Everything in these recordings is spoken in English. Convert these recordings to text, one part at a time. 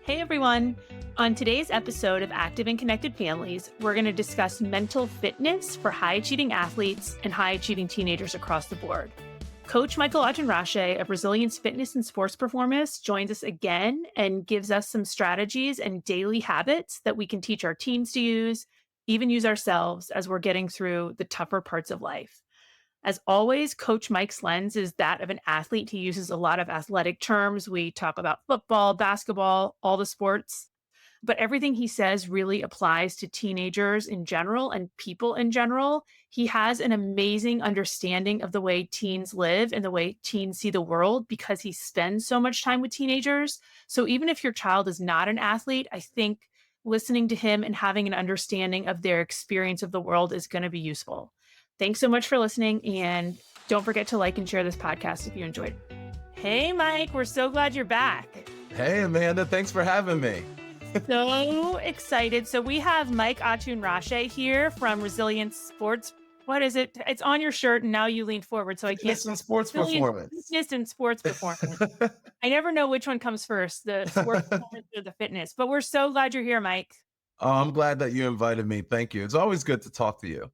Hey everyone! On today's episode of Active and Connected Families, we're going to discuss mental fitness for high-achieving athletes and high-achieving teenagers across the board. Coach Michael Atunrase of Resilience Fitness and Sports Performance joins us again and gives us some strategies and daily habits that we can teach our teams to use, even use ourselves as we're getting through the tougher parts of life. As always, Coach Mike's lens is that of an athlete. He uses a lot of athletic terms. We talk about football, basketball, all the sports, but everything he says really applies to teenagers in general and people in general. He has an amazing understanding of the way teens live and the way teens see the world because he spends so much time with teenagers. So even if your child is not an athlete, I think listening to him and having an understanding of their experience of the world is going to be useful. Thanks so much for listening, and don't forget to like and share this podcast if you enjoyed it. Hey, Mike, we're so glad you're back. Hey, Amanda, thanks for having me. So excited. So we have Mike Atunrase here from Resilience Sports. What is it? It's on your shirt, and now you leaned forward, so I can't. Fitness and sports performance. Fitness and sports performance. I never know which one comes first, the sports performance or the fitness, but we're so glad you're here, Mike. Oh, I'm glad that you invited me. Thank you. It's always good to talk to you.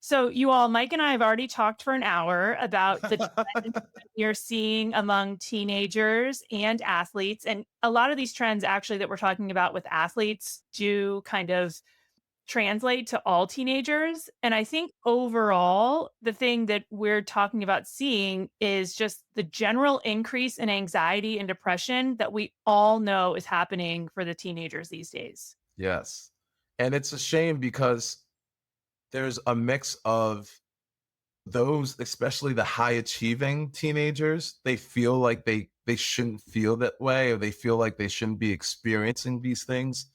So you all, Mike and I have already talked for an hour about the trends that you're seeing among teenagers and athletes. And a lot of these trends actually that we're talking about with athletes do kind of translate to all teenagers. And I think overall, the thing that we're talking about seeing is just the general increase in anxiety and depression that we all know is happening for the teenagers these days. Yes. And it's a shame because there's a mix of those, especially the high achieving teenagers. They feel like they shouldn't feel that way, or they feel like they shouldn't be experiencing these things.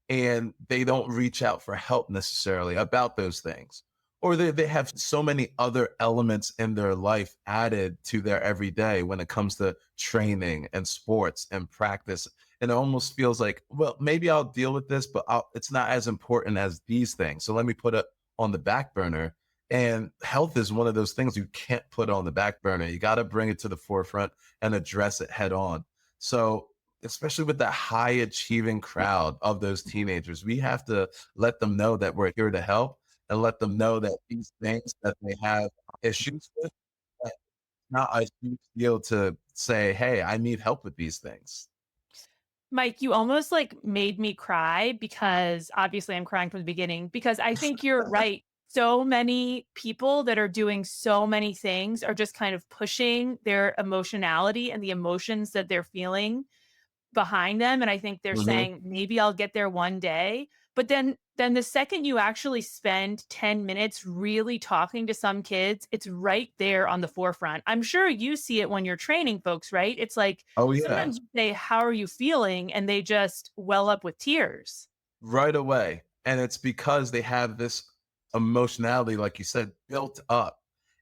And they don't reach out for help necessarily about those things. Or they have so many other elements in their life added to their everyday when it comes to training and sports and practice. And it almost feels like, well, maybe I'll deal with this, but it's not as important as these things. So let me put it on the back burner. And health is one of those things you can't put on the back burner. You got to bring it to the forefront and address it head on. So especially with that high achieving crowd of those teenagers, we have to let them know that we're here to help and let them know that these things that they have issues with, it's not a huge deal to say, hey, I need help with these things. Mike, you almost made me cry because obviously I'm crying from the beginning because I think you're right. So many people that are doing so many things are just kind of pushing their emotionality and the emotions that they're feeling behind them. And I think they're saying, maybe I'll get there one day. But then the second you actually spend 10 minutes really talking to some kids, it's right there on the forefront. I'm sure you see it when you're training folks, right? It's like, oh yeah, sometimes you say, how are you feeling? And they just well up with tears. Right away. And it's because they have this emotionality, like you said, built up.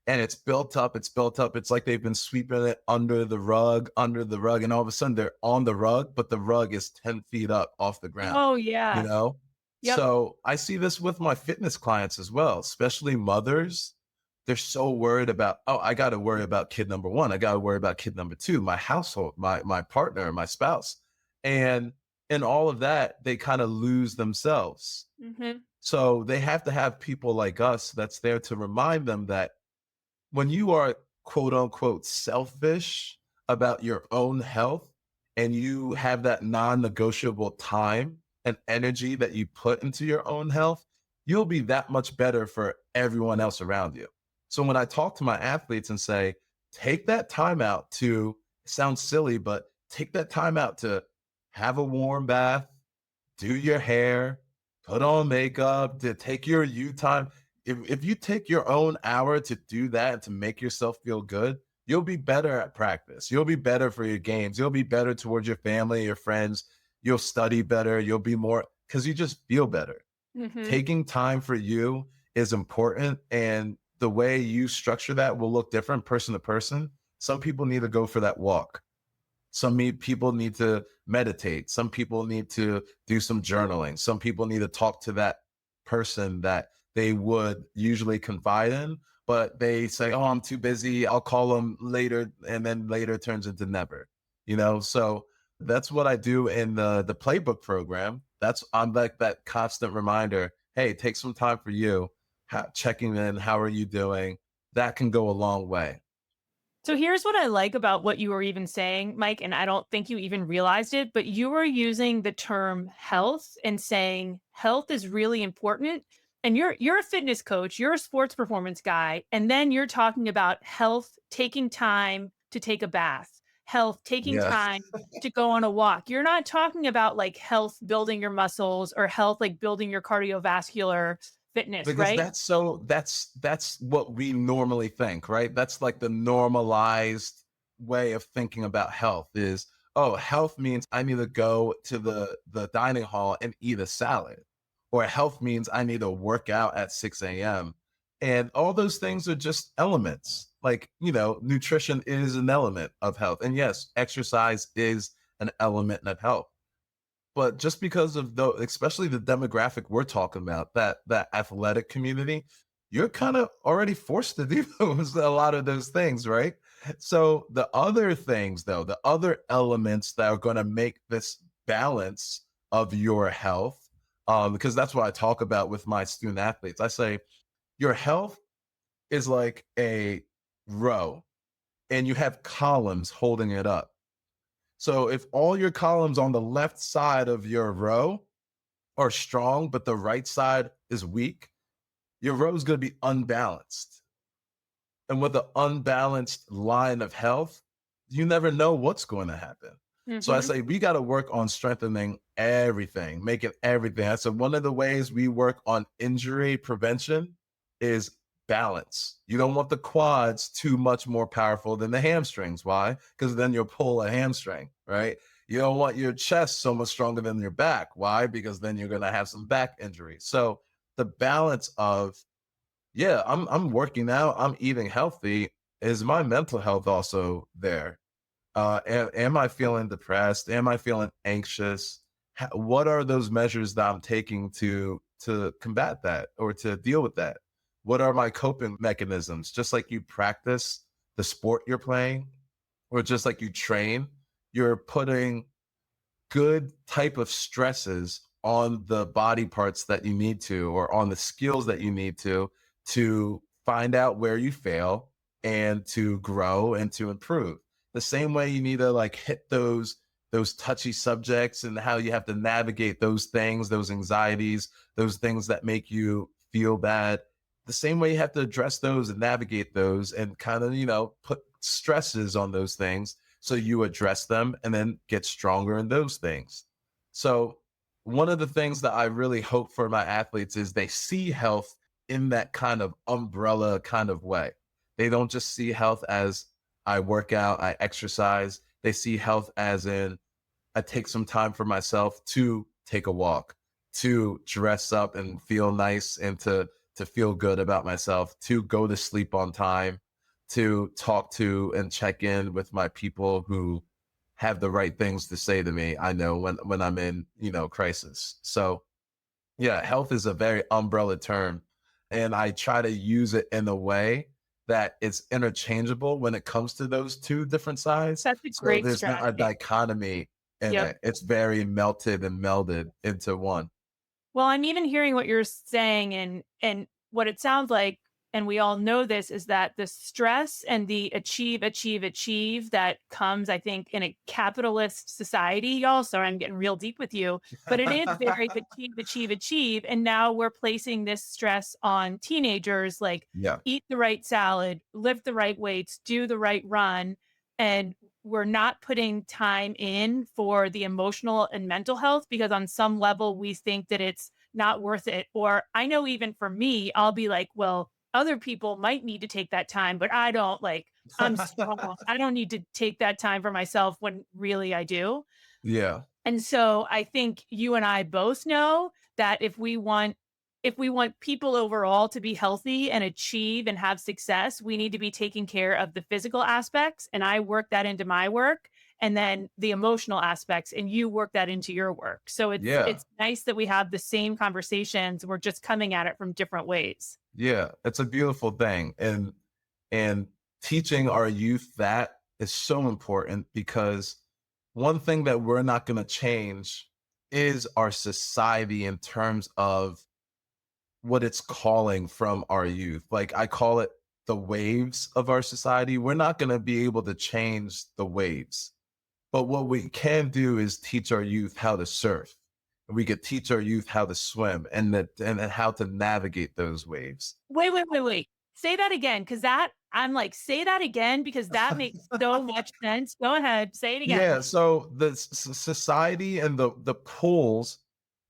And it's built up. It's like they've been sweeping it under the rug. And all of a sudden they're on the rug, but the rug is 10 feet up off the ground. Oh, yeah. You know? Yep. So I see this with my fitness clients as well, especially mothers. They're so worried about, oh, I got to worry about kid number one. I got to worry about kid number two, my household, my partner, my spouse. And in all of that, they kind of lose themselves. Mm-hmm. So they have to have people like us that's there to remind them that when you are quote unquote selfish about your own health and you have that non-negotiable time and energy that you put into your own health, you'll be that much better for everyone else around you. So when I talk to my athletes and say, take that time out to, it sounds silly, but take that time out to have a warm bath, do your hair, put on makeup, to take your you time. If you take your own hour to do that and to make yourself feel good, you'll be better at practice. You'll be better for your games. You'll be better towards your family, your friends. You'll study better. You'll be more, because you just feel better. Mm-hmm. Taking time for you is important. And the way you structure that will look different person to person. Some people need to go for that walk. Some people need to meditate. Some people need to do some journaling. Some people need to talk to that person that they would usually confide in, but they say, oh, I'm too busy. I'll call them later. And then later turns into never, you know? So That's what I do in the playbook program. I'm like that constant reminder. Hey, take some time for you. Checking in. How are you doing? That can go a long way. So here's what I like about what you were even saying, Mike, and I don't think you even realized it, but you were using the term health and saying health is really important. And you're a fitness coach, you're a sports performance guy, and then you're talking about health taking time to take a bath, health taking Yeah. time to go on a walk. You're not talking about like health building your muscles or health like building your cardiovascular fitness, Because right? that's what we normally think, right? That's like the normalized way of thinking about health is, oh, health means I need to go to the dining hall and eat a salad. Or health means I need to work out at 6 a.m. And all those things are just elements. Like, nutrition is an element of health. And yes, exercise is an element of health. But just because of especially the demographic we're talking about, that athletic community, you're kind of already forced to do a lot of those things, right? So the other things, though, the other elements that are going to make this balance of your health, because that's what I talk about with my student athletes. I say your health is like a row, and you have columns holding it up. So if all your columns on the left side of your row are strong, but the right side is weak, your row is going to be unbalanced. And with an unbalanced line of health, you never know what's going to happen. So I Mm-hmm. say we got to work on strengthening everything, making everything. I said one of the ways we work on injury prevention is balance. You don't want the quads too much more powerful than the hamstrings. Why? Because then you'll pull a hamstring, right? You don't want your chest so much stronger than your back. Why? Because then you're going to have some back injury. So the balance of, yeah, I'm working out, I'm eating healthy. Is my mental health also there? Am I feeling depressed? Am I feeling anxious? What are those measures that I'm taking to combat that or to deal with that? What are my coping mechanisms? Just like you practice the sport you're playing, or just like you train, you're putting good type of stresses on the body parts that you need to, or on the skills that you need to find out where you fail and to grow and to improve. The same way you need to like hit those touchy subjects and how you have to navigate those things, those anxieties, those things that make you feel bad. The same way you have to address those and navigate those and kind of, put stresses on those things so you address them and then get stronger in those things. So one of the things that I really hope for my athletes is they see health in that kind of umbrella kind of way. They don't just see health as I work out, I exercise. They see health as in I take some time for myself to take a walk, to dress up and feel nice and to feel good about myself, to go to sleep on time, to talk to and check in with my people who have the right things to say to me. I know when I'm in, crisis. So yeah, health is a very umbrella term. And I try to use it in a way that it's interchangeable when it comes to those two different sides. That's a So great there's not a strategy. dichotomy in Yep. it. It's very melted and melded into one. Well, I'm even hearing what you're saying and what it sounds like, and we all know this, is that the stress and the achieve that comes, I think, in a capitalist society, y'all. Sorry, I'm getting real deep with you, but it is very achieve. And now we're placing this stress on teenagers like Yeah. eat the right salad, lift the right weights, do the right run. And we're not putting time in for the emotional and mental health because on some level we think that it's not worth it. Or I know even for me, I'll be like, well, other people might need to take that time, but I don't like, I'm strong. I don't need to take that time for myself when really I do. Yeah. And so I think you and I both know that if we want people overall to be healthy and achieve and have success, we need to be taking care of the physical aspects and I work that into my work and then the emotional aspects and you work that into your work. So it's Yeah. it's nice that we have the same conversations. We're just coming at it from different ways. Yeah. It's a beautiful thing. And teaching our youth that is so important because one thing that we're not going to change is our society in terms of what it's calling from our youth. Like I call it the waves of our society. We're not going to be able to change the waves. But what we can do is teach our youth how to surf. We could teach our youth how to swim and how to navigate those waves. Wait, wait, wait, wait. Say that again, because that I'm like, say that again because that makes so much sense. Go ahead, say it again. Yeah, so the society and the pulls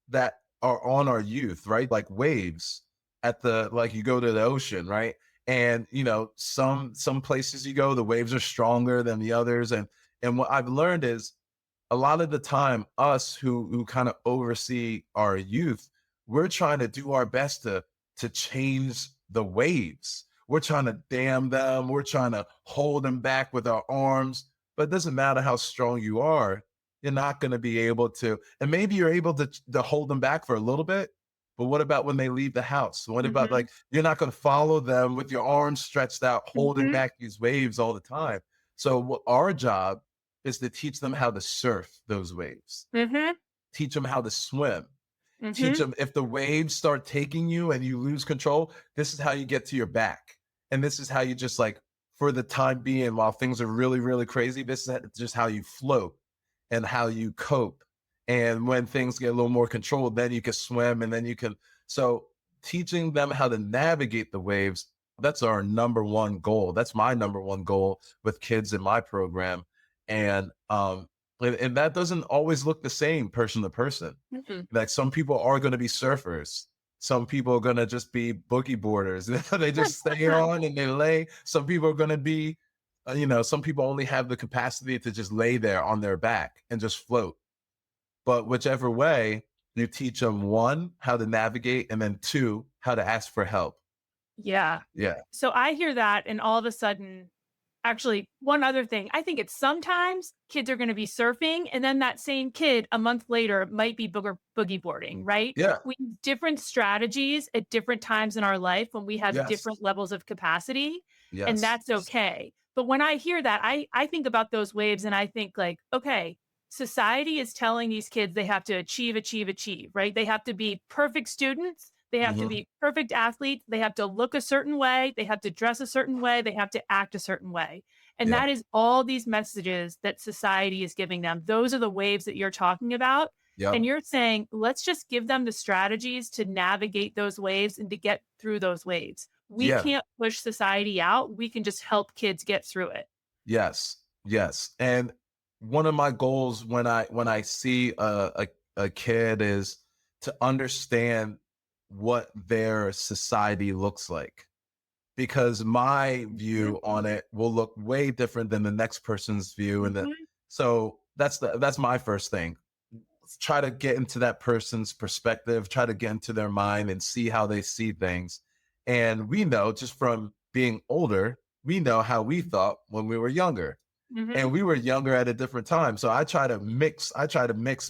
that are on our youth, right? Like waves at the like you go to the ocean, right? And some places you go, the waves are stronger than the others. And what I've learned is a lot of the time, us who kind of oversee our youth, we're trying to do our best to change the waves. We're trying to dam them, we're trying to hold them back with our arms, but it doesn't matter how strong you are, you're not going to be able to. And maybe you're able to hold them back for a little bit, but what about when they leave the house? What about Mhm, like you're not going to follow them with your arms stretched out, holding mhm, back these waves all the time? So what our job is to teach them how to surf those waves, mhm, teach them how to swim, teach mhm. them if the waves start taking you and you lose control, this is how you get to your back. And this is how you just like, for the time being, while things are really, really crazy, this is just how you float and how you cope. And when things get a little more controlled, then you can swim and then you can. So teaching them how to navigate the waves, that's our number one goal. That's my number one goal with kids in my program. And that doesn't always look the same person to person. Mhm. Like some people are going to be surfers. Some people are going to just be boogie boarders. They just stay on and they lay. Some people are going to be, some people only have the capacity to just lay there on their back and just float. But whichever way, you teach them one, how to navigate, and then two, how to ask for help. Yeah. Yeah. So I hear that, and all of a sudden, actually, one other thing, I think it's sometimes kids are going to be surfing, and then that same kid a month later might be boogie boarding, right? Yeah. We use different strategies at different times in our life when we have Yes. different levels of capacity, and Yes. that's okay. But when I hear that, I think about those waves, and I think like, okay, society is telling these kids they have to achieve, achieve, achieve, right? They have to be perfect students. They have to Hmm. be perfect athletes. They have to look a certain way. They have to dress a certain way. They have to act a certain way. And Yep. that is all these messages that society is giving them. Those are the waves that you're talking about. And Yep. you're saying, let's just give them the strategies to navigate those waves and to get through those waves. We Yeah. can't push society out. We can just help kids get through it. Yes, yes. And one of my goals when I see a kid is to understand what their society looks like. Because my Mhm, view on it will look way different than the next person's view. mhm. So that's my first thing. Try to get into that person's perspective, try to get into their mind and see how they see things. And we know just from being older, we know how we thought when we were younger. And Mhm. we were younger at a different time. So I try to mix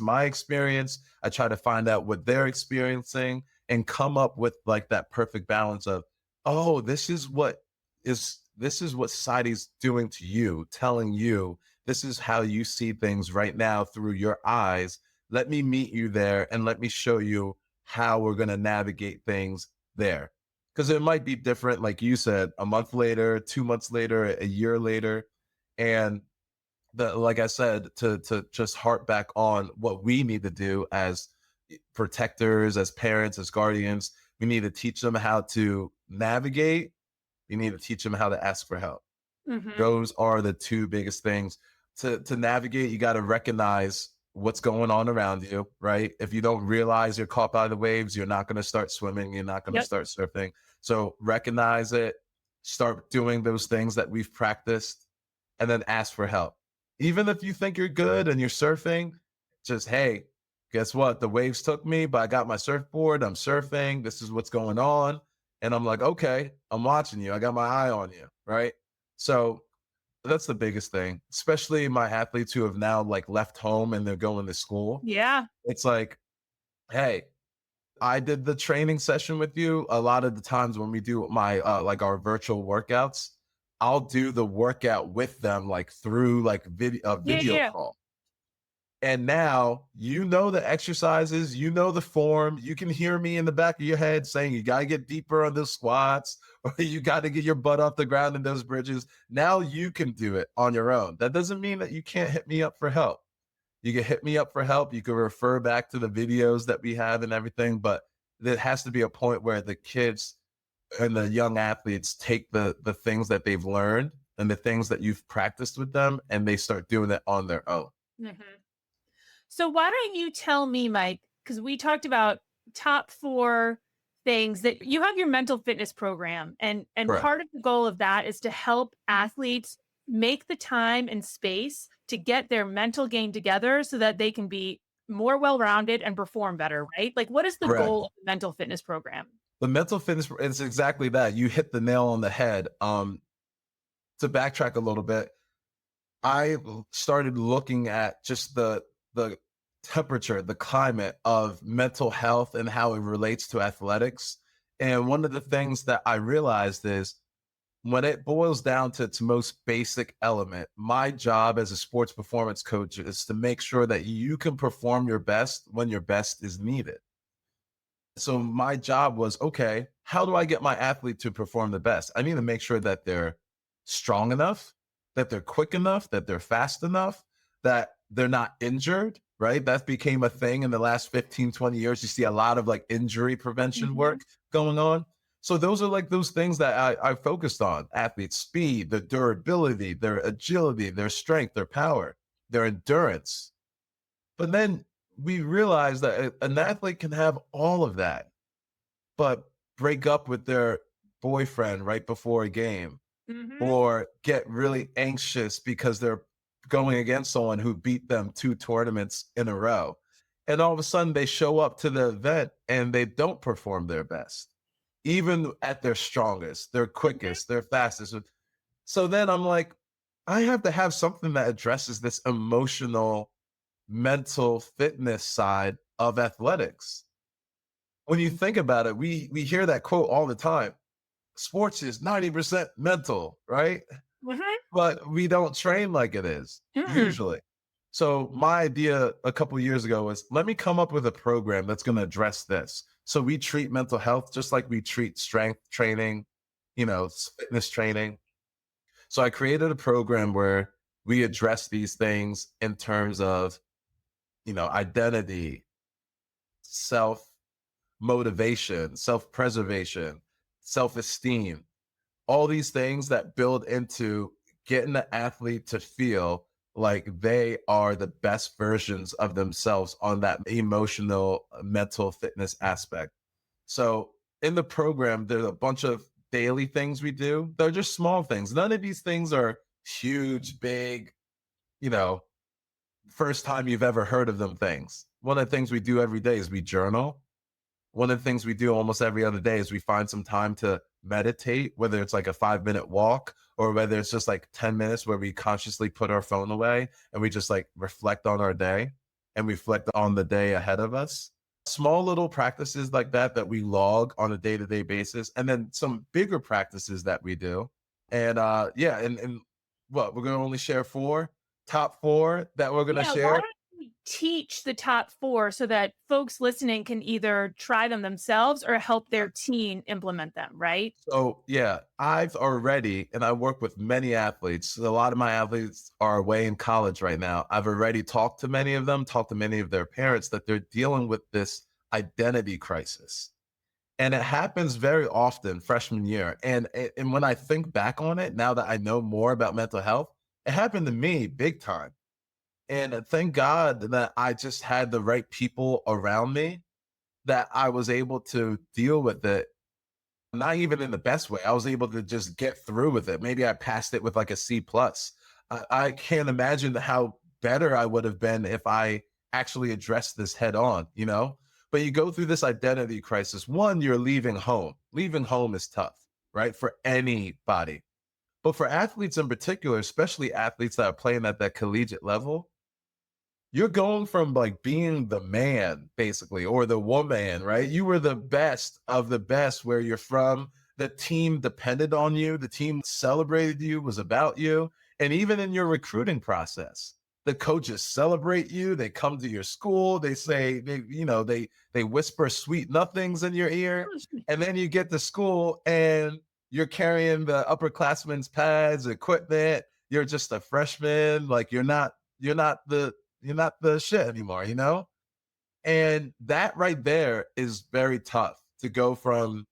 my experience. I try to find out what they're experiencing and come up with like that perfect balance of, oh, this is what society's doing to you, telling you this is how you see things right now through your eyes. Let me meet you there and let me show you how we're going to navigate things there. Because it might be different, like you said, a month later, 2 months later, a year later. And like I said, to just harp back on what we need to do as protectors, as parents, as guardians, we need to teach them how to navigate. We need to teach them how to ask for help. Mhm. Those are the two biggest things. To navigate, you got to recognize what's going on around you, right? If you don't realize you're caught by the waves, you're not going to start swimming, you're not going to Yep. start surfing. So recognize it, start doing those things that we've practiced, and then ask for help. Even if you think you're good and you're surfing, just hey, guess what? The waves took me, but I got my surfboard, I'm surfing, this is what's going on. And I'm like, okay, I'm watching you. I got my eye on you, right? So that's the biggest thing, especially my athletes who have now like left home and they're going to school. Yeah. It's like, hey, I did the training session with you. A lot of the times when we do my like our virtual workouts, I'll do the workout with them like through like a Yeah. video Yeah. call. And now you know the exercises, you know the form. You can hear me in the back of your head saying you got to get deeper on those squats or you got to get your butt off the ground in those bridges. Now you can do it on your own. That doesn't mean that you can't hit me up for help. You can hit me up for help. You can refer back to the videos that we have and everything, but there has to be a point where the kids and the young athletes take the things that they've learned and the things that you've practiced with them and they start doing it on their own. Mhm. So why don't you tell me, Mike, because we talked about top four things that you have your mental fitness program and Correct. part of the goal of that is to help athletes make the time and space to get their mental game together so that they can be more well-rounded and perform better, right? Like what is the Correct. goal of the mental fitness program? The mental fitness is exactly that. You hit the nail on the head. To backtrack a little bit, I started looking at just the temperature, the climate of mental health and how it relates to athletics. And one of the things that I realized is when it boils down to its most basic element, my job as a sports performance coach is to make sure that you can perform your best when your best is needed. So my job was, okay, how do I get my athlete to perform the best? I need to make sure that they're strong enough, that they're quick enough, that they're fast enough, that they're not injured, right? That became a thing in the last 15, 20 years. You see a lot of like injury prevention work Mhm. going on. So those are like those things that I focused on: athletes' speed, their durability, their agility, their strength, their power, their endurance. But then we realized that an athlete can have all of that, but break up with their boyfriend right before a game Mhm. or get really anxious because they're going against someone who beat them 2 tournaments in a row. And all of a sudden they show up to the event and they don't perform their best, even at their strongest, their Mhm. quickest, their fastest. So then I'm like, I have to have something that addresses this emotional, mental fitness side of athletics. When you think about it, we hear that quote all the time. Sports is 90% mental, right? Mhm. But we don't train like it is Mm. usually. So my idea a couple years ago was let me come up with a program that's going to address this. So we treat mental health just like we treat strength training, fitness training. So I created a program where we address these things in terms of, identity, self motivation, self preservation, self esteem, all these things that build into getting the athlete to feel like they are the best versions of themselves on that emotional, mental fitness aspect. So in the program, there's a bunch of daily things we do. They're just small things. None of these things are huge, big, you know, first time you've ever heard of them things. One of the things we do every day is we journal. One of the things we do almost every other day is we find some time to meditate, whether it's like a 5-minute walk or whether it's just like 10 minutes where we consciously put our phone away and we just like reflect on our day and reflect on the day ahead of us. Small little practices like that we log on a day-to-day basis, and then some bigger practices that we do. And yeah, and what we're gonna only share top four that we're gonna Yeah, why share. don't we teach the top four so that folks listening can either try them themselves or help their team implement them, right? So yeah, I've already, and I work with many athletes. A lot of my athletes are away in college right now. I've already talked to many of them, talked to many of their parents that they're dealing with this identity crisis. And it happens very often freshman year. And when I think back on it, now that I know more about mental health, it happened to me big time. And thank God that I just had the right people around me that I was able to deal with it, not even in the best way. I was able to just get through with it. Maybe I passed it with like a C plus. I can't imagine how better I would have been if I actually addressed this head on, But you go through this identity crisis. One, you're leaving home. Leaving home is tough, right? For anybody. But for athletes in particular, especially athletes that are playing at that collegiate level, you're going from like being the man basically or the woman, right? You were the best of the best where you're from. The team depended on you, the team celebrated you, was about you. And even in your recruiting process, The coaches celebrate you. They come to your school. They say they whisper sweet nothings in your ear, and then you get to school and you're carrying the upperclassmen's pads, equipment. You're just a freshman. Like you're not the shit anymore. And that right there is very tough to go from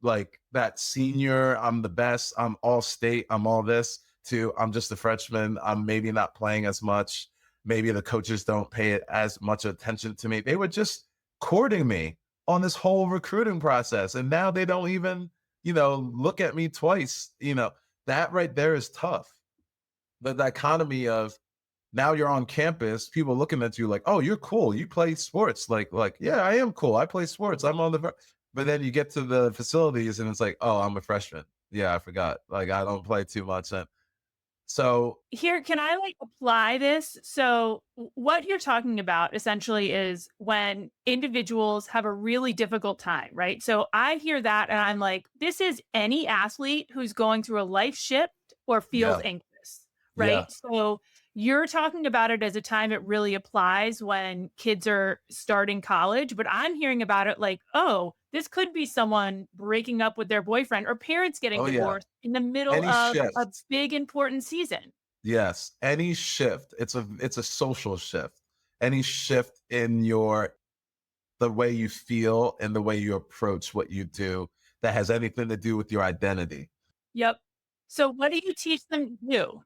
like that senior, I'm the best, I'm all state, I'm all this, to I'm just a freshman, I'm maybe not playing as much. Maybe the coaches don't pay as much attention to me. They were just courting me on this whole recruiting process. And now they don't even, look at me twice. That right there is tough. The dichotomy of now you're on campus, people looking at you like, oh, you're cool. You play sports. Like, yeah, I am cool. I play sports. I'm on but then you get to the facilities and it's like, oh, I'm a freshman. Yeah, I forgot. Like, I don't play too much. And so, Here, can I like apply this? So, what you're talking about essentially is when individuals have a really difficult time, right? So, I hear that and I'm like, this is any athlete who's going through a life shift or feels yeah, anxious, yeah. right? So, you're talking about it as a time it really applies when kids are starting college, but I'm hearing about it like, oh, this could be someone breaking up with their boyfriend or parents getting Oh, yeah. divorced in the middle Any of a shift. big important season. Yes. Any shift. It's a social shift. Any shift in the way you feel and the way you approach what you do that has anything to do with your identity. Yep. So what do you teach them to do?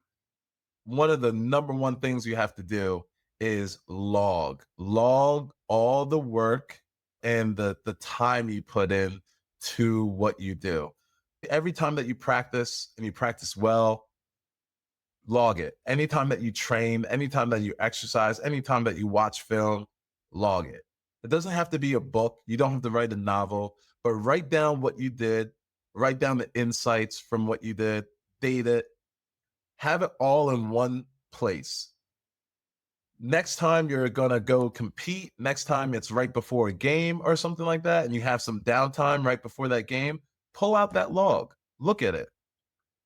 One of the number one things you have to do is log all the work and the time you put in to what you do. Every time that you practice and you practice well, log it. Anytime that you train, anytime that you exercise, anytime that you watch film, log it. It doesn't have to be a book. You don't have to write a novel, but write down what you did, write down the insights from what you did, date it, have it all in one place. Next time you're going to go compete, next time it's right before a game or something like that, and you have some downtime right before that game, pull out that log, look at it.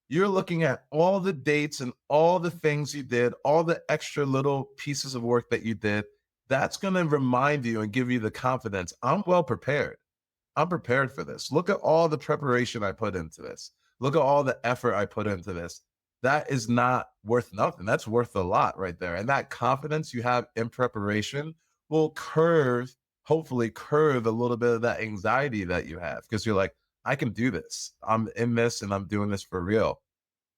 You're looking at all the dates and all the things you did, all the extra little pieces of work that you did. That's going to remind you and give you the confidence. I'm well prepared. I'm prepared for this. Look at all the preparation I put into this. Look at all the effort I put into this. That is not worth nothing. That's worth a lot right there. And that confidence you have in preparation will hopefully curve a little bit of that anxiety that you have because you're like, I can do this. I'm in this and I'm doing this for real.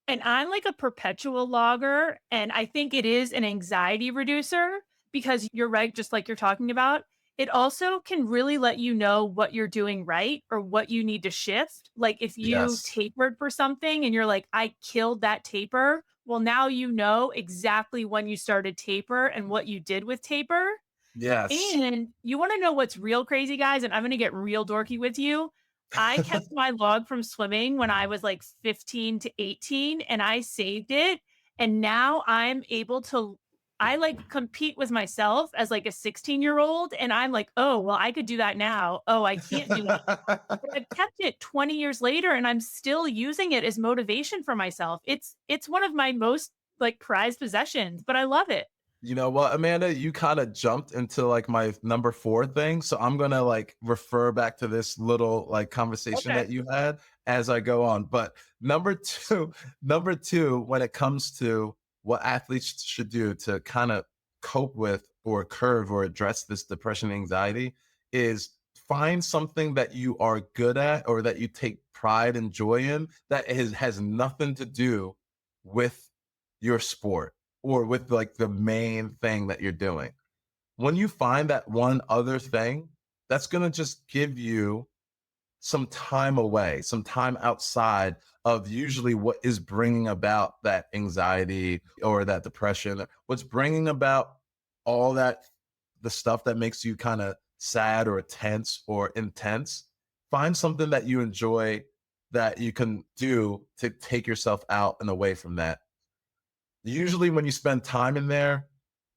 And I'm like a perpetual logger, and I think it is an anxiety reducer because you're right, just like you're talking about. It also can really let you know what you're doing right or what you need to shift. Like if you Yes. tapered for something and you're like, I killed that taper. Well, now you know exactly when you started taper and what you did with taper. Yes. And you want to know what's real crazy, guys? And I'm going to get real dorky with you. I kept my log from swimming when I was like 15 to 18 and I saved it. And now I'm able to, I like compete with myself as like a 16-year-old. And I'm like, oh, well, I could do that now. Oh, I can't do that. But I've kept it 20 years later and I'm still using it as motivation for myself. It's one of my most like prized possessions, but I love it. You know what, Amanda? You kind of jumped into like my number four thing. So I'm gonna like refer back to this little like conversation Okay. that you had as I go on. But number two, number two, when it comes to what athletes should do to kind of cope with or curve or address this depression anxiety is find something that you are good at or that you take pride and joy in that has nothing to do with your sport or with like the main thing that you're doing. When you find that one other thing, that's going to just give you some time away, some time outside of usually what is bringing about that anxiety or that depression. What's bringing about all that, the stuff that makes you kind of sad or tense or intense. Find something that you enjoy that you can do to take yourself out and away from that. Usually when you spend time in there,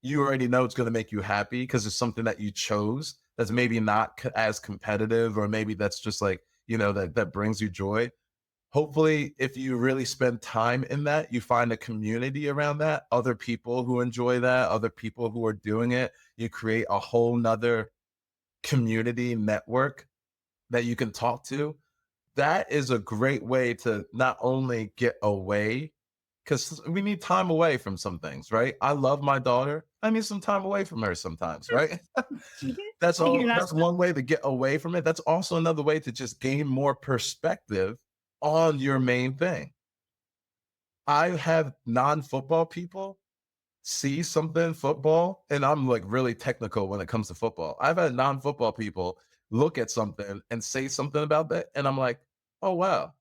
you already know it's going to make you happy because it's something that you chose that's maybe not as competitive or maybe that's just like, that brings you joy. hopefully, if you really spend time in that, you find a community around that, other people who enjoy that, other people who are doing it. You create a whole nother community network that you can talk to. That is a great way to not only get away, because we need time away from some things, right? I love my daughter. I need some time away from her sometimes, right? That's You're all. not That's one way to get away from it. That's also another way to just gain more perspective on your main thing. I have non-football people see something football, and I'm like really technical when it comes to football. I've had non-football people look at something and say something about that, and I'm like, oh wow,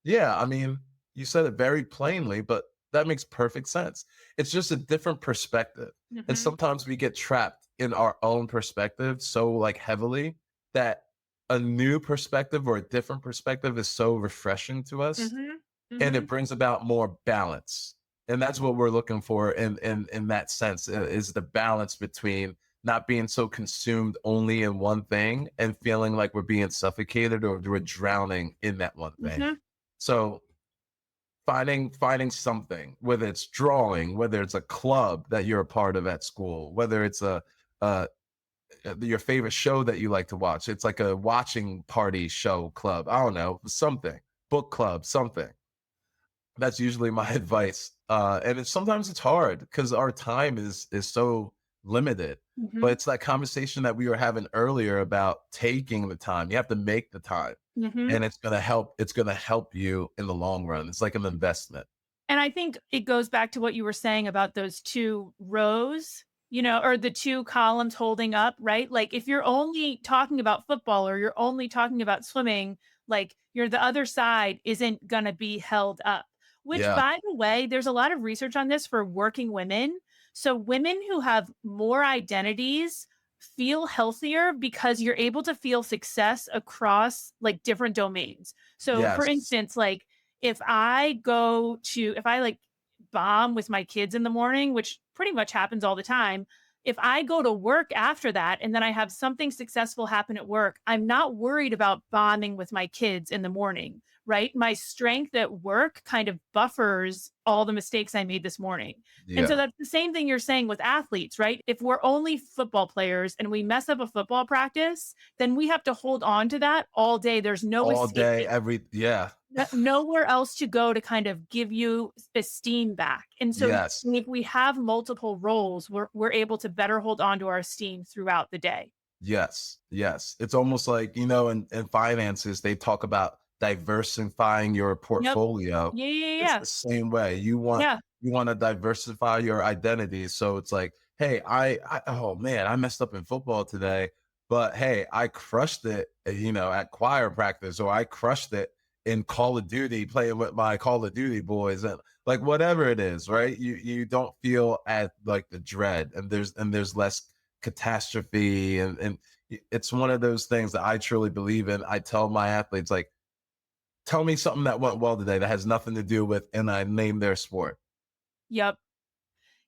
yeah. I mean, you said it very plainly, but that makes perfect sense. It's just a different perspective, and Mhm, sometimes we get trapped in our own perspective so like heavily that a new perspective or a different perspective is so refreshing to us, mhm, and it mhm, brings about more balance. And that's what we're looking for in that sense, is the balance between not being so consumed only in one thing and feeling like we're being suffocated or we're drowning in that one thing. mhm. So finding something, whether it's drawing, whether it's a club that you're a part of at school, whether it's a your favorite show that you like to watch. It's like a watching party show club. I don't know, something, book club, something. That's usually my advice. And sometimes it's hard because our time is so limited. But Mhm, it's that conversation that we were having earlier about taking the time. You have to make the time, mhm. and it's gonna help. It's gonna help you in the long run. It's like an investment. And I think it goes back to what you were saying about those 2 rows, or the 2 columns holding up, right? Like, if you're only talking about football or you're only talking about swimming, like, the other side isn't gonna be held up. Which, Yeah. by the way, there's a lot of research on this for working women. So women who have more identities feel healthier because you're able to feel success across, like, different domains. So, for Yes. instance, like, if I like bomb with my kids in the morning, which pretty much happens all the time, if I go to work after that and then I have something successful happen at work, I'm not worried about bombing with my kids in the morning, right? My strength at work kind of buffers all the mistakes I made this morning. And so Yeah. that's the same thing you're saying with athletes, right? If we're only football players and we mess up a football practice, then we have to hold on to that all day. There's no All day, escaping. every yeah. Nowhere else to go to kind of give you esteem back. And so Yes. if we have multiple roles, we're able to better hold on to our esteem throughout the day. Yes, yes. It's almost like, in finances, they talk about diversifying your Yep. portfolio. Yeah, yeah, It's yeah. the same way. You want to diversify your identity. So it's like, hey, I oh man, I messed up in football today, but hey, I crushed it, at choir practice, or I crushed it in Call of Duty playing with my Call of Duty boys, and like whatever it is, right? You don't feel at like the dread, and there's less catastrophe, and it's one of those things that I truly believe in. I tell my athletes, like, tell me something that went well today that has nothing to do with, and I name their sport. Yep.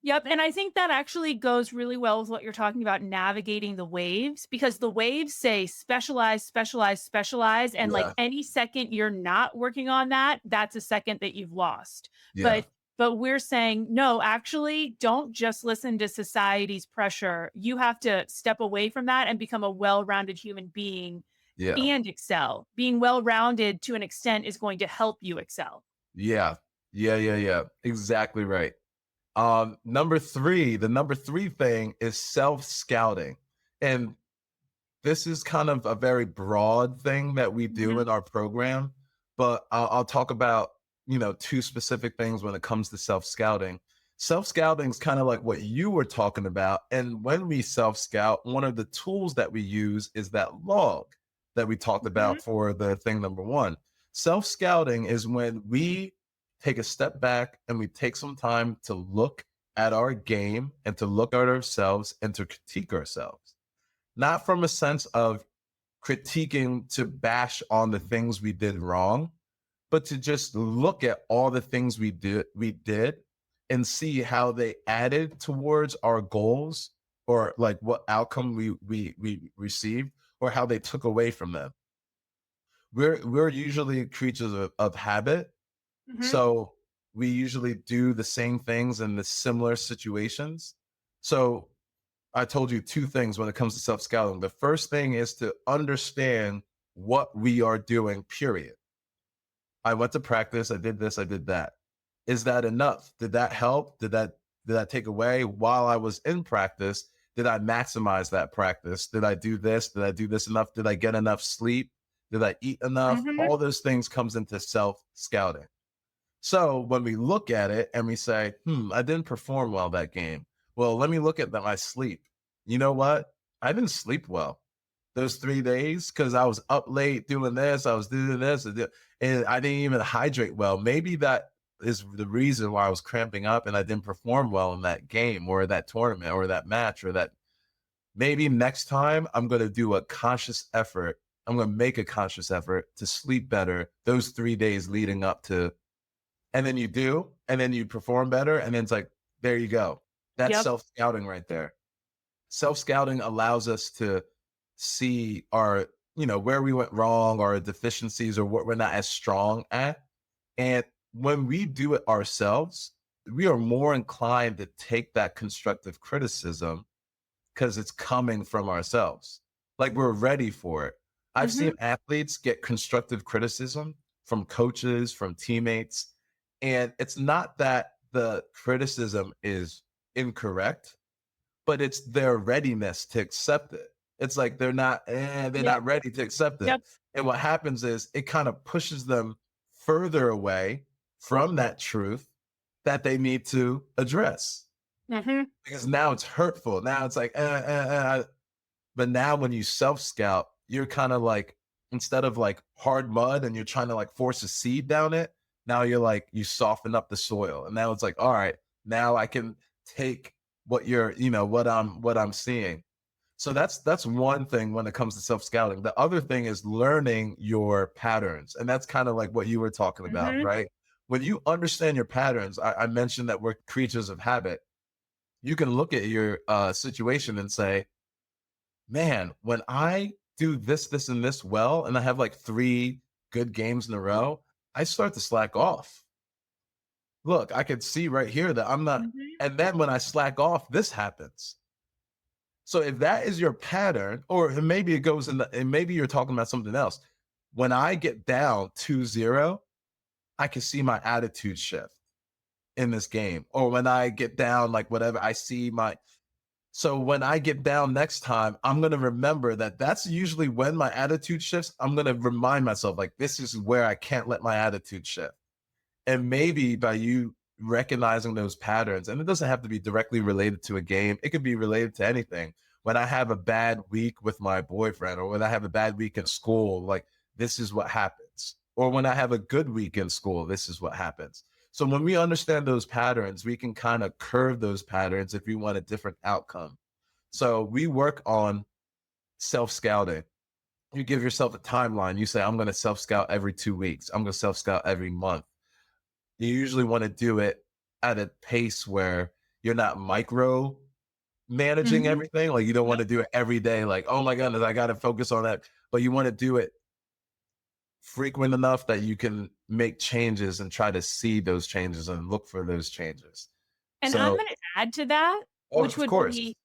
Yep, and I think that actually goes really well with what you're talking about navigating the waves, because the waves say specialize, specialize, specialize, and like Yeah, any second you're not working on that, that's a second that you've lost. yeah, But we're saying no, actually don't just listen to society's pressure. You have to step away from that and become a well-rounded human being yeah, and excel. Being well-rounded to an extent is going to help you excel. yeah, yeah. Exactly right. The number three thing is self scouting, and this is kind of a very broad thing that we do Mhm. in our program, but I'll talk about, two specific things when it comes to self scouting. Self scouting is kind of like what you were talking about. And when we self scout, one of the tools that we use is that log that we talked Mhm. about for the thing number one. Self scouting is when we take a step back and we take some time to look at our game and to look at ourselves and to critique ourselves, not from a sense of critiquing to bash on the things we did wrong, but to just look at all the things we did and see how they added towards our goals, or like what outcome we received, or how they took away from them. we're usually creatures of habit. Hmm. So we usually do the same things in the similar situations. So I told you two things when it comes to self scouting. The first thing is to understand what we are doing, period. I went to practice, I did this, I did that. Is that enough? Did that help? Did that take away while I was in practice? Did I maximize that practice? Did I do this? Did I do this enough? Did I get enough sleep? Did I eat enough? Hmm. All those things comes into self scouting. So when we look at it and we say, I didn't perform well that game. Well, let me look at my sleep. You know what? I didn't sleep well those 3 days because I was up late doing this. I was doing this and I didn't even hydrate well. Maybe that is the reason why I was cramping up and I didn't perform well in that game or that tournament or that match or that. Maybe next time I'm going to do a conscious effort. I'm going to make a conscious effort to sleep better those 3 days leading up to, and then you do, and then you perform better. And then it's like, there you go. That's Yep. self scouting right there. Self scouting allows us to see where we went wrong, our deficiencies, or what we're not as strong at. And when we do it ourselves, we are more inclined to take that constructive criticism because it's coming from ourselves. Like we're ready for it. I've Hmm. seen athletes get constructive criticism from coaches, from teammates. And it's not that the criticism is incorrect, but it's their readiness to accept it. It's like they're Yep. not ready to accept it. Yep. And what happens is it kind of pushes them further away from that truth that they need to address Hmm. because now it's hurtful. Now it's like, but now when you self scout, you're kind of like, instead of like hard mud and you're trying to like force a seed down it, now you're like, you soften up the soil. And now it's like, all right, now I can take what I'm seeing. So that's one thing when it comes to self scouting. The other thing is learning your patterns. And that's kind of like what you were talking about, Hmm. right? When you understand your patterns, I mentioned that we're creatures of habit. You can look at your situation and say, man, when I do this, this, and this well, and I have like 3 good games in a row, I start to slack off. Look, I can see right here that I'm not. Hmm. And then when I slack off, this happens. So if that is your pattern, or maybe it goes in and maybe you're talking about something else. When I get down 2-0, I can see my attitude shift in this game. Or when I get down, like whatever, I see my. So when I get down next time, I'm going to remember that that's usually when my attitude shifts. I'm going to remind myself, like, this is where I can't let my attitude shift. And maybe by you recognizing those patterns, and it doesn't have to be directly related to a game, it could be related to anything. When I have a bad week with my boyfriend, or when I have a bad week in school, like, this is what happens. Or when I have a good week in school, this is what happens. So when we understand those patterns, we can kind of curve those patterns if we want a different outcome. So we work on self scouting. You give yourself a timeline. You say, I'm going to self scout every 2 weeks. I'm going to self scout every month. You usually want to do it at a pace where you're not micro managing Hmm. everything. Like you don't want Yep. to do it every day. Like, oh my goodness, I got to focus on that. But you want to do it frequent enough that you can make changes and try to see those changes and look for those changes. And I'm So, going to add to that, oh, which of would course. be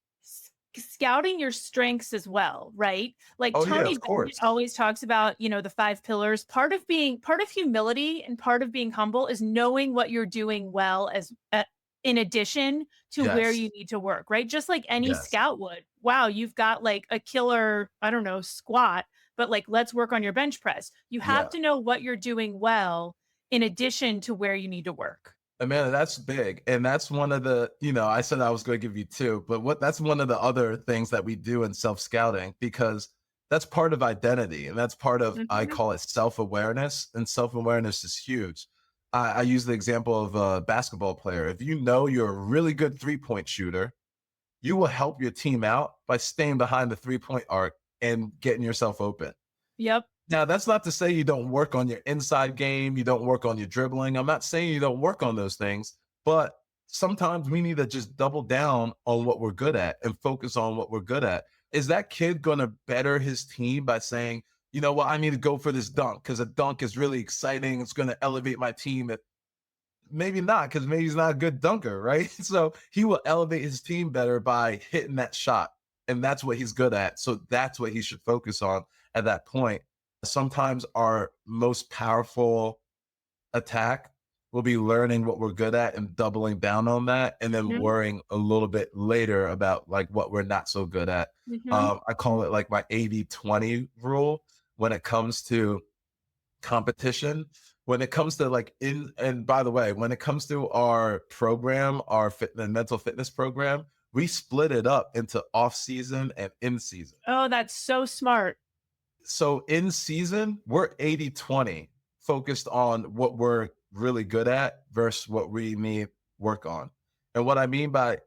scouting your strengths as well, right? Like Oh yeah, Tony of Bennett course. always talks about, the 5 pillars. Part of humility and part of being humble is knowing what you're doing well as in addition to where Yes. you need to work, right? Just like any Yes. scout would. Wow, you've got like a killer, I don't know, squat, but like let's work on your bench press. You have Yeah. to know what you're doing well in addition to where you need to work. Amanda, that's big. And that's one of the, I said I was going to give you two, but that's one of the other things that we do in self scouting because that's part of identity. And that's part of, I Mhm. call it self awareness. And self awareness is huge. I use the example of a basketball player. If you know you're a really good 3-point shooter, you will help your team out by staying behind the 3-point arc and getting yourself open. Yep. Now, that's not to say you don't work on your inside game, you don't work on your dribbling. I'm not saying you don't work on those things, but sometimes we need to just double down on what we're good at and focus on what we're good at. Is that kid going to better his team by saying, you know what, I need to go for this dunk because a dunk is really exciting. It's going to elevate my team. Maybe not, because maybe he's not a good dunker, right? So he will elevate his team better by hitting that shot. And that's what he's good at. So that's what he should focus on at that point. Sometimes our most powerful attack will be learning what we're good at and doubling down on that, and then Mhm, worrying a little bit later about like what we're not so good at. mhm. I call it like my 80-20 rule when it comes to competition. When it comes to like and by the way, when it comes to our program, our mental fitness program, we split it up into off season and in season. Oh, that's so smart. So in season, we're 80-20, focused on what we're really good at versus what we need work on. And what I mean by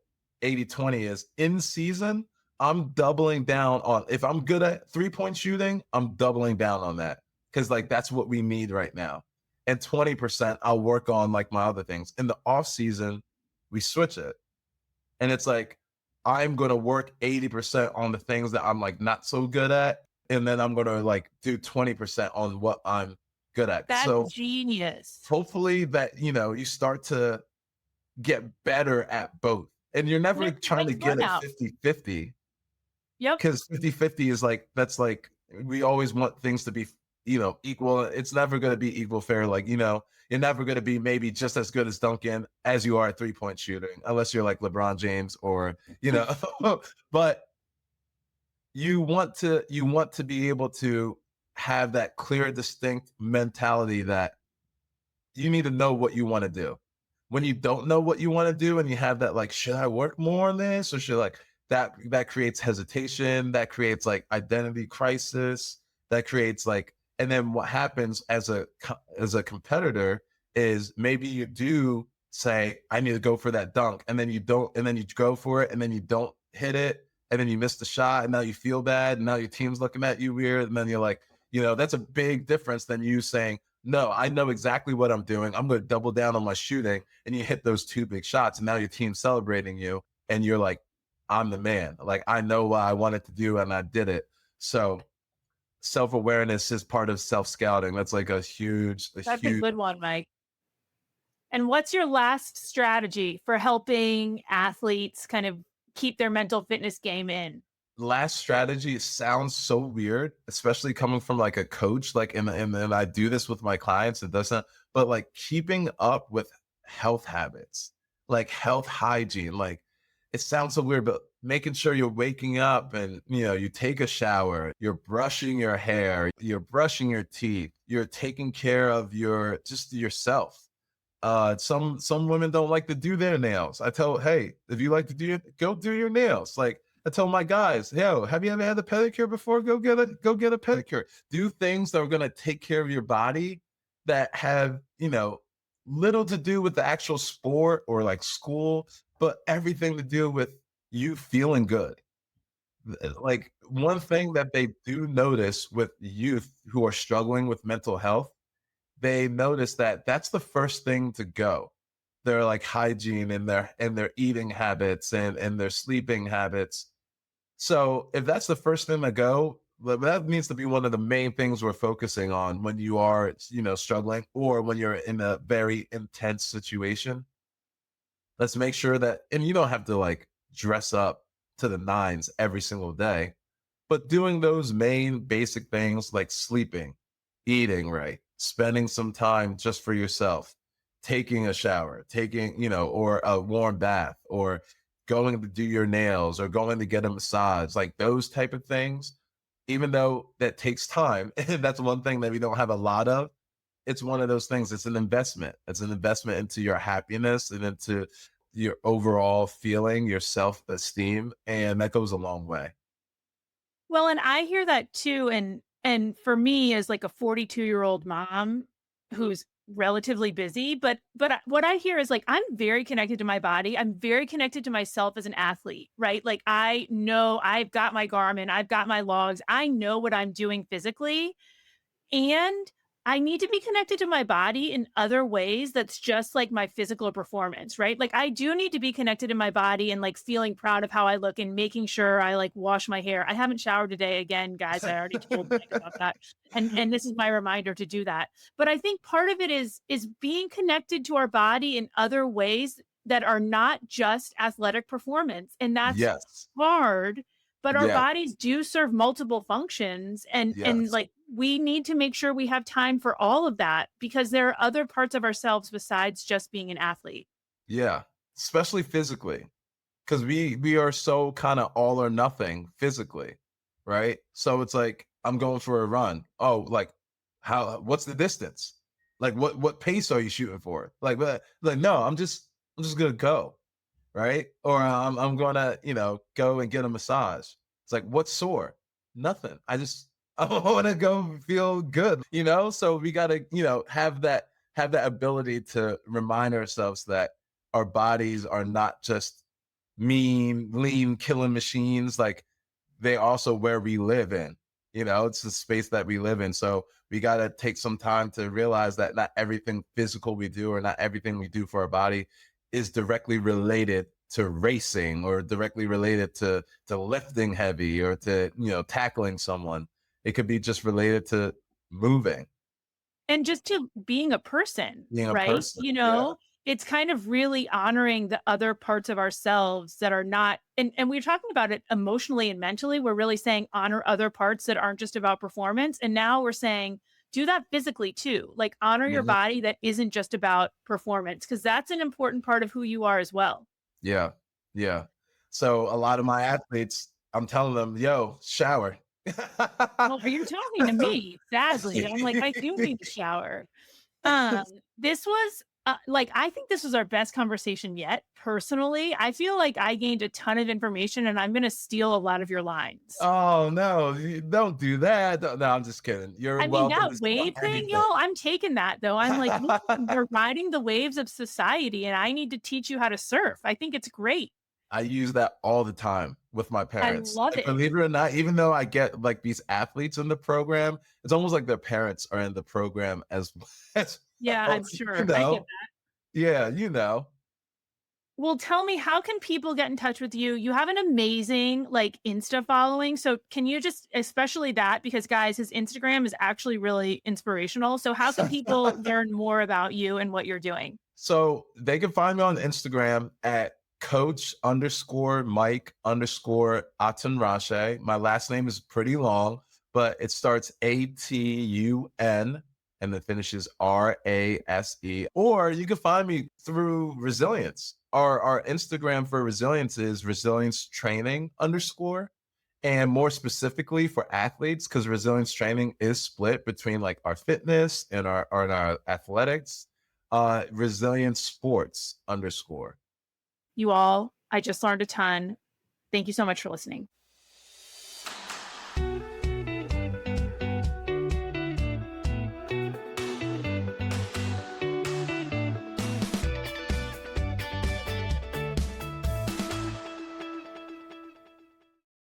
80-20 is in season, I'm doubling down on, if I'm good at 3-point shooting, I'm doubling down on that. Cause like that's what we need right now. And 20% I'll work on like my other things. In the off season, we switch it. And it's like, I'm going to work 80% on the things that I'm like not so good at. And then I'm going to like do 20% on what I'm good at. That's So genius. hopefully that, you start to get better at both. And you're And never it trying to prevents get it burnout. 50-50, Yep. because 50-50 is like, that's like, we always want things to be, equal. It's never going to be equal fair. Like, you're never going to be maybe just as good as Duncan as you are at 3-point shooting, unless you're like LeBron James or, you know, but you want to be able to have that clear, distinct mentality that you need to know what you want to do. When you don't know what you want to do and you have that like, should I work more on this or should like that creates hesitation, that creates like identity crisis, that creates like, and then what happens as a competitor is maybe you do say I need to go for that dunk, and then you don't, and then you go for it and then you don't hit it, and then you miss the shot and now you feel bad and now your team's looking at you weird, and then you're like, that's a big difference than you saying, no, I know exactly what I'm doing. I'm going to double down on my shooting. And you hit those two big shots. And now your team's celebrating you. And you're like, I'm the man. Like, I know what I wanted to do and I did it. So self awareness is part of self scouting. That's like a That's a huge good one, Mike. And what's your last strategy for helping athletes kind of keep their mental fitness game in? last strategy. Sounds so weird, especially coming from like a coach. Like, and I do this with my clients. It doesn't, but like keeping up with health habits, like health hygiene. Like, it sounds so weird, but making sure you're waking up and you take a shower, you're brushing your hair, you're brushing your teeth, you're taking care of yourself. Some women don't like to do their nails. I tell, hey, if you like to do it, go do your nails. Like, I tell my guys, yo, have you ever had a pedicure before? Go get a pedicure. Do things that are gonna take care of your body that have, little to do with the actual sport or like school, but everything to do with you feeling good. Like, one thing that they do notice with youth who are struggling with mental health, they notice that that's the first thing to go. Their like hygiene and their eating habits and their sleeping habits. So if that's the first thing to go, that needs to be one of the main things we're focusing on when you are, struggling, or when you're in a very intense situation. Let's make sure that, and you don't have to like dress up to the nines every single day, but doing those main basic things like sleeping, eating right, spending some time just for yourself, taking a shower, or a warm bath, or going to do your nails, or going to get a massage, like those type of things, even though that takes time. And that's one thing that we don't have a lot of. It's one of those things. It's an investment. It's an investment into your happiness and into your overall feeling, your self-esteem. And that goes a long way. Well, and I hear that too. And for me as like a 42-year-old mom who's relatively busy, but what I hear is like I'm very connected to my body. I'm very connected to myself as an athlete, right? Like I know I've got my Garmin, I've got my logs. I know what I'm doing physically. And I need to be connected to my body in other ways that's just like my physical performance, right? Like I do need to be connected in my body and like feeling proud of how I look and making sure I like wash my hair. I haven't showered today again, guys. I already told Mike about that. And this is my reminder to do that. But I think part of it is being connected to our body in other ways that are not just athletic performance. And that's Yes. hard, but our Yes. bodies do serve multiple functions, and Yes. like we need to make sure we have time for all of that because there are other parts of ourselves besides just being an athlete. Yeah. Especially physically. Because we are so kind of all or nothing physically, right? So it's like I'm going for a run. Oh, like how? What's the distance? Like what pace are you shooting for? Like no, I'm just gonna go, right? Or I'm gonna go and get a massage. It's like what's sore? Nothing. I want to go feel good, So we gotta have that ability to remind ourselves that our bodies are not just mean, lean, killing machines. Like they also where we live in. It's the space that we live in. So we got to take some time to realize that not everything physical we do or not everything we do for our body is directly related to racing or directly related to lifting heavy or to tackling someone. It could be just related to moving, And just to being a person, being a right? person. Yeah. It's kind of really honoring the other parts of ourselves that are not, and we're talking about it emotionally and mentally. We're really saying honor other parts that aren't just about performance. And now we're saying do that physically too. Like honor your Mhm. body that isn't just about performance, because that's an important part of who you are as well. Yeah. Yeah. So a lot of my athletes, I'm telling them, yo, shower. Well, you're talking to me, sadly. I'm like, I do need to shower. Um, this was like I think this was our best conversation yet. Personally, I feel like I gained a ton of information, and I'm going to steal a lot of your lines. Oh no, don't do that. No, I'm just kidding. You're I mean, welcome that to steal wave thing, anything. y'all, I'm taking that though. I'm like, look, they're riding the waves of society, and I need to teach you how to surf. I think it's great. I use that all the time with my I parents. love Like, it. believe it or not, even though I get like these athletes in the program, it's almost like their parents are in the program as as Yeah, well. I'm sure. I get. Yeah, Well, tell me, how can people get in touch with you? You have an amazing like Insta following. So can you just, especially that, because guys, his Instagram is actually really inspirational. So how can people learn more about you and what you're doing? So they can find me on Instagram at coach underscore Mike underscore Atunrase. My last name is pretty long, but it starts ATUN and then finishes RASE. Or you can find me through resilience. Our Instagram for resilience is resilience training underscore. And more specifically for athletes, because resilience training is split between like our fitness and our athletics, resilience sports underscore. You all, I just learned a ton. Thank you so much for listening.